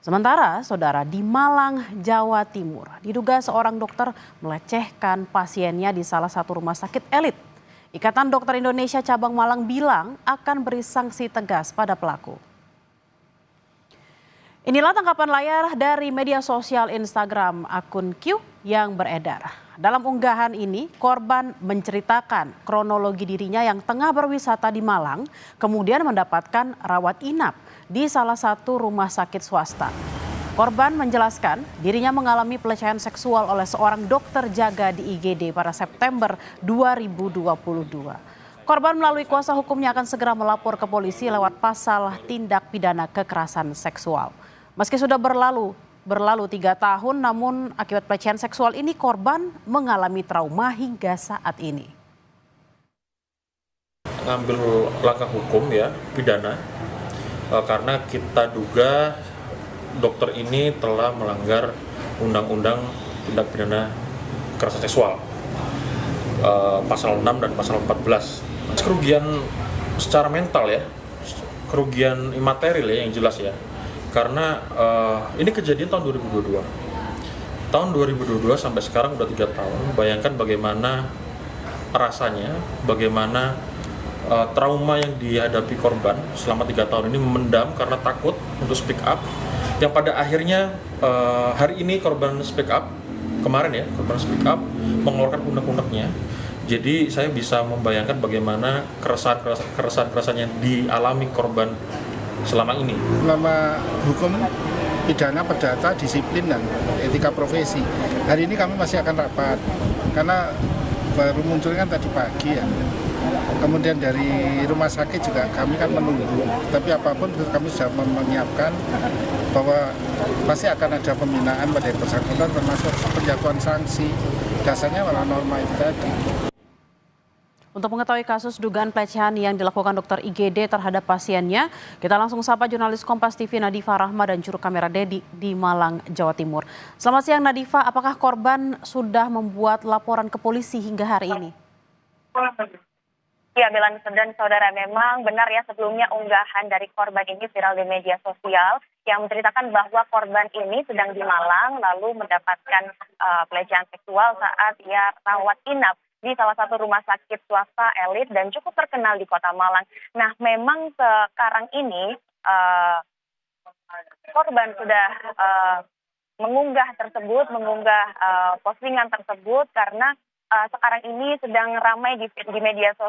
Sementara, saudara, di Malang, Jawa Timur, diduga seorang dokter melecehkan pasiennya di salah satu rumah sakit elit. Ikatan Dokter Indonesia Cabang Malang bilang akan beri sanksi tegas pada pelaku. Inilah tangkapan layar dari media sosial Instagram akun Q yang beredar. Dalam unggahan ini, korban menceritakan kronologi dirinya yang tengah berwisata di Malang, kemudian mendapatkan rawat inap di salah satu rumah sakit swasta. Korban menjelaskan dirinya mengalami pelecehan seksual oleh seorang dokter jaga di IGD pada September 2022. Korban melalui kuasa hukumnya akan segera melapor ke polisi lewat pasal tindak pidana kekerasan seksual. Meski sudah berlalu 3 tahun, namun akibat pelecehan seksual ini korban mengalami trauma hingga saat ini. Ngambil langkah hukum ya, pidana, karena kita duga dokter ini telah melanggar undang-undang tindak pidana kekerasan seksual, pasal 6 dan pasal 14. Kerugian secara mental ya, kerugian imaterial ya yang jelas ya. Karena ini kejadian tahun 2022. Tahun 2022 sampai sekarang udah 3 tahun. Bayangkan bagaimana rasanya, bagaimana trauma yang dihadapi korban selama 3 tahun ini memendam karena takut untuk speak up. Yang pada akhirnya hari ini korban speak up, kemarin ya korban speak up mengeluarkan unek-uneknya. Jadi saya bisa membayangkan bagaimana keresahan yang dialami korban selama ini. Selama hukum pidana, perdata, disiplin, dan etika profesi. Hari ini kami masih akan rapat, karena baru munculnya tadi pagi ya. Kemudian dari rumah sakit juga kami kan menunggu, tapi apapun kami sudah menyiapkan bahwa pasti akan ada pembinaan pada yang bersangkutan, termasuk penjatuhan sanksi. Dasarnya malah norma itu tadi. Untuk mengetahui kasus dugaan pelecehan yang dilakukan dokter IGD terhadap pasiennya, kita langsung sapa jurnalis Kompas TV Nadifa Rahma dan juru kamera Dedi di Malang, Jawa Timur. Selamat siang Nadifa, apakah korban sudah membuat laporan ke polisi hingga hari ini? Ya, Belan dan saudara, memang benar ya sebelumnya unggahan dari korban ini viral di media sosial yang menceritakan bahwa korban ini sedang di Malang lalu mendapatkan pelecehan seksual saat ia rawat inap di salah satu rumah sakit swasta elit dan cukup terkenal di Kota Malang. Nah, memang sekarang ini korban sudah mengunggah postingan tersebut karena sekarang ini sedang ramai di media sosial.